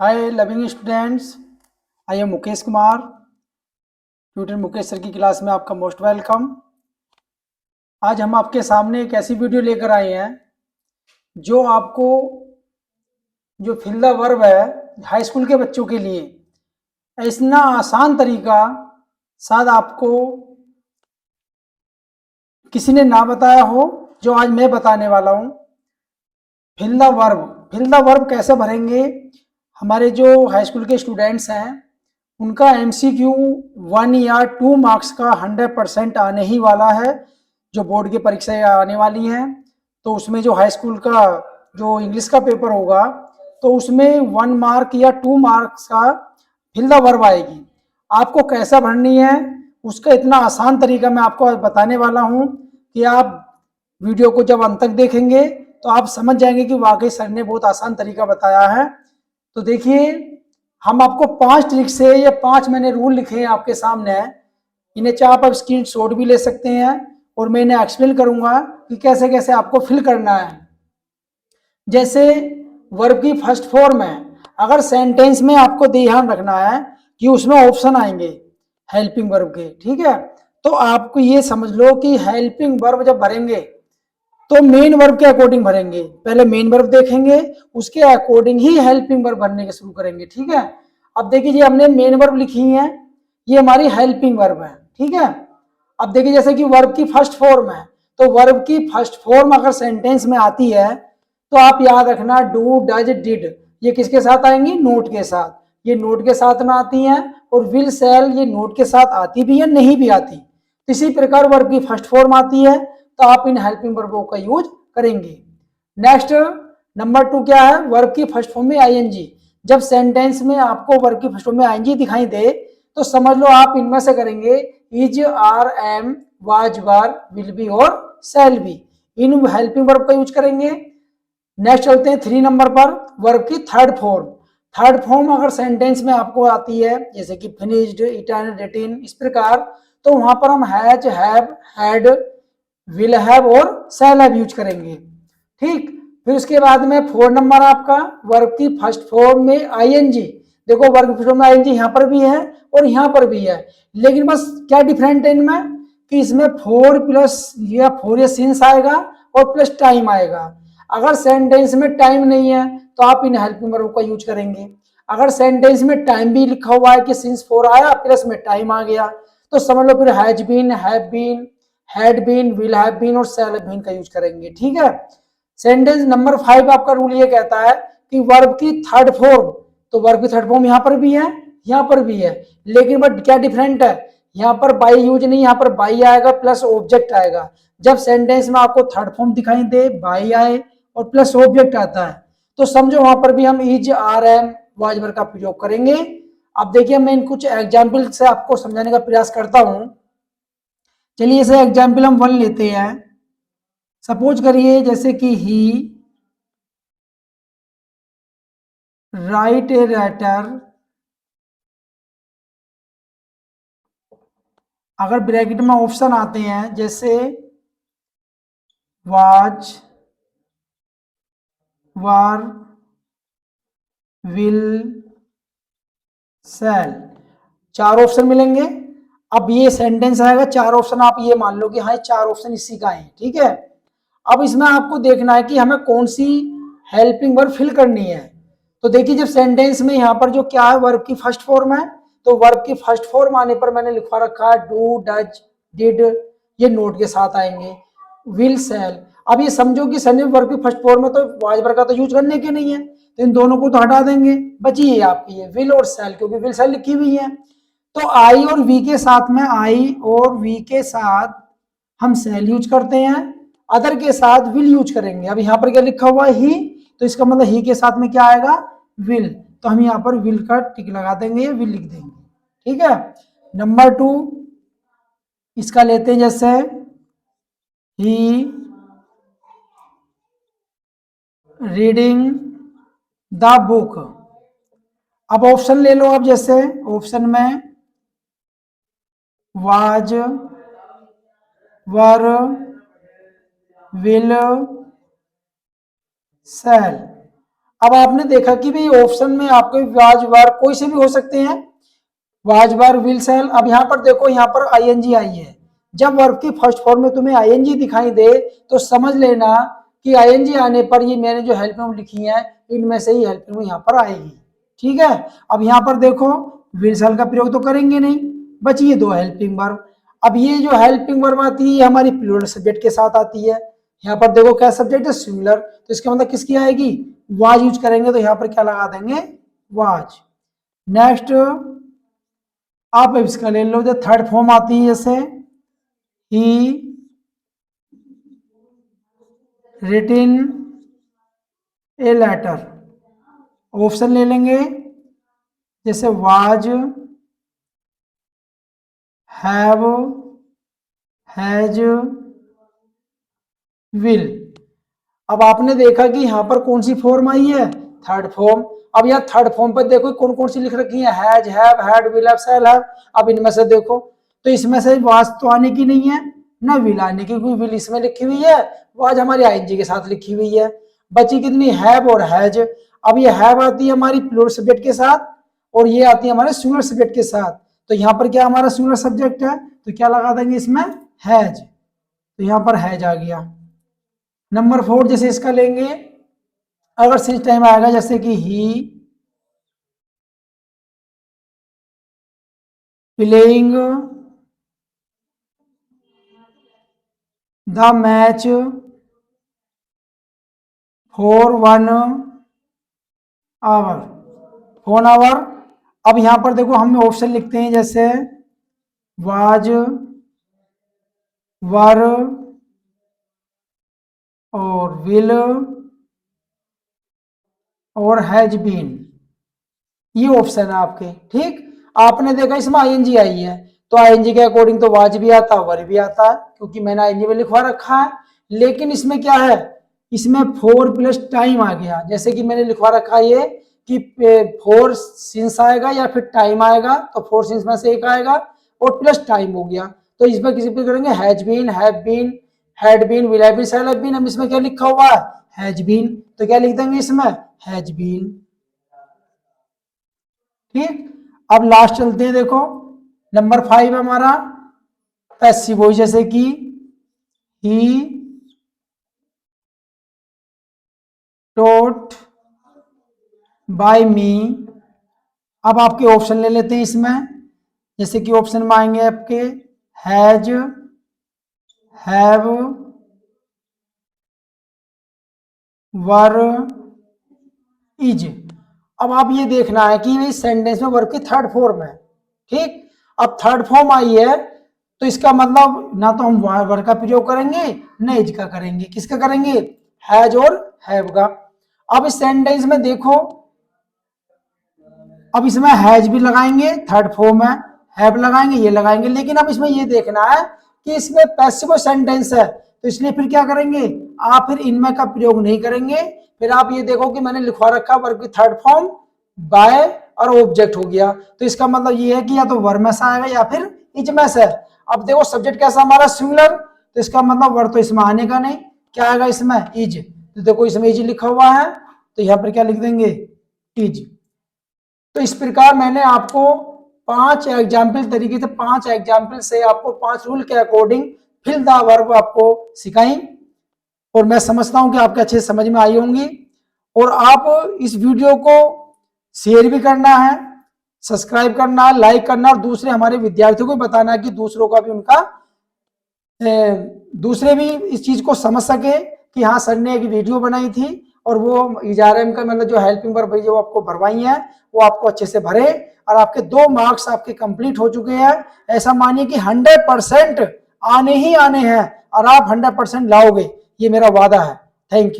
Hi loving students, I am Mukesh Kumar. Tutor Mukesh sir की class में आपका मोस्ट वेलकम। आज हम आपके सामने एक ऐसी वीडियो लेकर आए हैं जो आपको जो फिल द वर्ब है हाई स्कूल के बच्चों के लिए इतना आसान तरीका शायद आपको किसी ने ना बताया हो, जो आज मैं बताने वाला हूँ। फिल द वर्ब कैसे भरेंगे? हमारे जो हाई स्कूल के स्टूडेंट्स हैं उनका एमसीक्यू 1 या 2 मार्क्स का 100% आने ही वाला है, जो बोर्ड की परीक्षाएं आने वाली हैं। तो उसमें जो हाई स्कूल का जो इंग्लिश का पेपर होगा तो उसमें 1 मार्क या 2 मार्क्स का फिल द वर्ब आएगी। आपको कैसा भरनी है उसका इतना आसान तरीका मैं आपको आज बताने वाला हूँ कि आप वीडियो को जब अंत तक देखेंगे तो आप समझ जाएंगे कि वाकई सर ने बहुत आसान तरीका बताया है। तो देखिए, हम आपको 5 ट्रिक से या 5 मैंने रूल लिखे हैं आपके सामने है। इन्हें चाहे आप स्क्रीन शॉट भी ले सकते हैं और मैं इन्हें एक्सप्लेन करूंगा कि कैसे कैसे आपको फिल करना है। जैसे वर्ब की फर्स्ट फॉर्म है, अगर सेंटेंस में आपको ध्यान रखना है कि उसमें ऑप्शन आएंगे हेल्पिंग वर्ब के, ठीक है। तो आपको ये समझ लो कि हेल्पिंग वर्ब जब भरेंगे तो मेन वर्ब के अकॉर्डिंग भरेंगे। पहले मेन वर्ब देखेंगे, उसके अकॉर्डिंग ही हेल्पिंग वर्ब भरने के शुरू करेंगे, ठीक है। अब देखिए जी, हमने मेन वर्ब लिखी है, ये हमारी हेल्पिंग वर्ब है, ठीक है। अब देखिए जैसे कि वर्ब की फर्स्ट फॉर्म है, तो वर्ब की फर्स्ट फॉर्म अगर सेंटेंस में आती है तो आप याद रखना डू डज डिड ये किसके साथ आएंगी? नोट के साथ। ये नोट के साथ में आती हैं। और विल सेल ये नोट के साथ आती भी है, नहीं भी आती। इसी प्रकार वर्ब की फर्स्ट फॉर्म आती है तो आप इन हेल्पिंग वर्बों का यूज करेंगे। नेक्स्ट नंबर 2 क्या है? वर्ब की फर्स्ट फॉर्म में आईएनजी। जब सेंटेंस में आपको वर्ब की फर्स्ट फॉर्म में आईएनजी दिखाई दे तो समझ लो आप इनमें से करेंगे is, are, am, was, were, will be और सेल बी। इन हेल्पिंग वर्ब का यूज करेंगे। नेक्स्ट चलते हैं 3 नंबर पर, वर्ब की थर्ड फॉर्म। थर्ड फॉर्म अगर सेंटेंस में आपको आती है जैसे कि फिनिश्ड, इटन, रिटिन, इस प्रकार, तो वहां पर हम has, have, had, will have और शैल हैव यूज करेंगे, ठीक। फिर उसके बाद में 4 नंबर आपका वर्ब की फर्स्ट फॉर्म में आईएनजी। देखो वर्ब की फर्स्ट फॉर्म में आईएनजी यहाँ पर भी है और यहाँ पर भी है, लेकिन बस क्या डिफरेंट है इनमें कि इसमें फोर या सिंस आएगा और प्लस टाइम आएगा। अगर सेंटेंस में टाइम नहीं है तो आप इन हेल्पिंग वर्ब का यूज करेंगे। अगर सेंटेंस में टाइम भी लिखा हुआ है कि सिंस 4 आया प्लस में टाइम आ गया तो समझ लो फिर has been, have been, had been, will have been और शैल हैव बीन का यूज करेंगे, ठीक है। सेंटेंस नंबर 5 आपका रूल ये कहता है कि वर्ब की थर्ड फॉर्म, तो वर्ब की थर्ड फॉर्म यहां पर भी है, यहां पर भी है, लेकिन बट क्या डिफरेंट है, यहां पर बाई यूज नहीं, यहां पर बाई आएगा प्लस ऑब्जेक्ट आएगा। जब सेंटेंस में आपको थर्ड फॉर्म दिखाई दे, बाई आए और प्लस ऑब्जेक्ट आता है, तो समझो वहां पर भी हम इज, आर, एम, वाज, वर का प्रयोग करेंगे। अब देखिए मैं इन कुछ एग्जाम्पल से आपको समझाने का प्रयास करता हूं। चलिए इसे एग्जाम्पल हम 1 लेते हैं। सपोज करिए जैसे कि ही राइट ए लेटर, अगर ब्रैकेट में ऑप्शन आते हैं जैसे was, were, will, shall, 4 option मिलेंगे। अब ये सेंटेंस आएगा, 4 ऑप्शन आप ये मान लो कि हाँ 4 ऑप्शन इसी का है, ठीक है। अब इसमें आपको देखना है कि हमें कौन सी हेल्पिंग वर्ब फिल करनी है। तो देखिए जब सेंटेंस में यहाँ पर जो क्या है वर्ब की फर्स्ट फॉर्म है, तो वर्ब की फर्स्ट फॉर्म आने पर मैंने लिखवा रखा है डू, डज, डिड, ये नोट के साथ आएंगे, विल, सेल। अब ये समझो कि सर ने वर्ब की फर्स्ट फॉर्म में तो वाज वर्ब का तो यूज करने के नहीं है, तो इन दोनों को तो हटा देंगे, बची है आपकी ये विल और सेल, क्योंकि विल सेल लिखी हुई है। तो आई और वी के साथ में, आई और वी के साथ हम सेल यूज करते हैं, अदर के साथ विल यूज करेंगे। अब यहाँ पर क्या लिखा हुआ है ही, तो इसका मतलब ही के साथ में क्या आएगा? विल। तो हम यहाँ पर विल का टिक लगा देंगे, विल लिख देंगे, ठीक है। नंबर 2 इसका लेते हैं जैसे ही रीडिंग द बुक। अब ऑप्शन ले लो, अब जैसे ऑप्शन में वाज, वर, विल, सेल। अब आपने देखा कि भाई ऑप्शन में आपके वाज वर कोई से भी हो सकते हैं, वाज वर विल सेल। अब यहाँ पर देखो, यहाँ पर आईएनजी आई है। जब वर्ब की फर्स्ट फॉर्म में तुम्हें आईएनजी दिखाई दे तो समझ लेना कि आईएनजी आने पर ये मैंने जो हेल्पिंग लिखी है इनमें से ही हेल्पिंग यहाँ पर आएगी। ठीक है, अब यहाँ पर देखो विल सेल का प्रयोग तो करेंगे नहीं, बची ये दो हेल्पिंग वर्ब। अब ये जो हेल्पिंग वर्ब आती है हमारी प्लूरल सब्जेक्ट के साथ आती है। यहाँ पर देखो क्या सब्जेक्ट है, सिंगुलर, तो इसका मतलब किसकी आएगी, वाज यूज करेंगे, तो यहाँ पर क्या लगा देंगे, वाज। नेक्स्ट आप इसका ले लो, जो थर्ड फॉर्म आती है जैसे ही रिटिन ए लेटर, ऑप्शन ले लेंगे जैसे वाज, हैव, हैज, विल। अब आपने देखा कि यहां पर कौन सी फॉर्म आई है, थर्ड फॉर्म। अब यह थर्ड फॉर्म पर देखो कौन कौन सी लिख रखी है, has, have, had, will, have, shall have. अब इनमें से देखो तो इसमें से वाज तो आने की नहीं है, ना विल आने की, कोई विल इसमें लिखी हुई है, वाज हमारी आईएनजी के साथ लिखी हुई है। बची कितनी, हैव और हैज। अब ये हैव आती है हमारी प्लूरल सब्जेक्ट के साथ और ये आती है हमारे सिंगुलर सब्जेक्ट के साथ। तो यहाँ पर क्या हमारा सिंगुलर सब्जेक्ट है, तो क्या लगा देंगे इसमें, हैज, तो यहाँ पर हैज आ गया। नंबर 4 जैसे इसका लेंगे, अगर सिंस टाइम आएगा जैसे कि he playing the match for 1 hour, 1 hour. अब यहां पर देखो हम ऑप्शन लिखते हैं जैसे वाज, वर और विल और हैज बीन, ये ऑप्शन है आपके। ठीक, आपने देखा इसमें आईएनजी आई है, तो आईएनजी के अकॉर्डिंग तो वाज भी आता, वर भी आता है, क्योंकि मैंने आईएनजी में लिखवा रखा है। लेकिन इसमें क्या है, इसमें 4 प्लस टाइम आ गया, जैसे कि मैंने लिखवा रखा है ये कि 4 सिंस आएगा या फिर टाइम आएगा, तो 4 सिंस में से एक आएगा और प्लस टाइम हो गया। तो इसमें किसी पे करेंगे has been, have been, had been, will have been, shall have been. अब इसमें क्या लिखा हुआ है, हैज बीन, तो क्या लिख देंगे इसमें, हैज बीन। ठीक, अब लास्ट चलते हैं, देखो नंबर 5 हमारा पैसिव वॉइस, जैसे कि ही टॉट बाय मी। अब आपके ऑप्शन ले लेते हैं इसमें, जैसे कि ऑप्शन में आएंगे आपके हैज, हैव, वर, इज। अब आप ये देखना है कि इस सेंटेंस में वर्ब की थर्ड फॉर्म है। ठीक, अब थर्ड फॉर्म आई है तो इसका मतलब ना तो हम वर्ब का प्रयोग करेंगे न इज का करेंगे, किसका करेंगे, हैज और हैव का। अब इस सेंटेंस में देखो, अब इसमें हैज भी लगाएंगे, थर्ड फॉर्म है, हैव लगाएंगे, ये लगाएंगे, लेकिन अब इसमें ये देखना है कि इसमें पैसिव सेंटेंस है, तो इसलिए फिर क्या करेंगे, आप फिर इनमें का प्रयोग नहीं करेंगे। फिर आप ये देखो कि मैंने लिखवा रखा वर्ब की थर्ड फॉर्म बाय और ऑब्जेक्ट हो गया, तो इसका मतलब ये है कि या तो वर्ब में से आएगा या फिर इज में से। अब देखो सब्जेक्ट कैसा हमारा, सिंगुलर, तो इसका मतलब वर्ब तो इसमें आने का नहीं, क्या आएगा इसमें, इज। तो देखो इसमें इज लिखा हुआ है, तो यहाँ पर क्या लिख देंगे, इज। तो इस प्रकार मैंने आपको 5 एग्जाम्पल तरीके से, 5 एग्जाम्पल से आपको 5 रूल के अकॉर्डिंग फिल द वर्ब आपको सिखाई, और मैं समझता हूं कि आपके अच्छे समझ में आई होंगी। और आप इस वीडियो को शेयर भी करना है, सब्सक्राइब करना, लाइक करना, और दूसरे हमारे विद्यार्थियों को बताना कि दूसरों का भी उनका दूसरे भी इस चीज को समझ सके कि हाँ सर ने एक वीडियो बनाई थी और वो इजारम का मतलब जो हेल्पिंग वर्ब जो आपको भरवाई है वो आपको अच्छे से भरे, और आपके 2 मार्क्स आपके कंप्लीट हो चुके हैं। ऐसा मानिए कि 100% आने ही आने हैं और आप 100% लाओगे, ये मेरा वादा है। Thank you.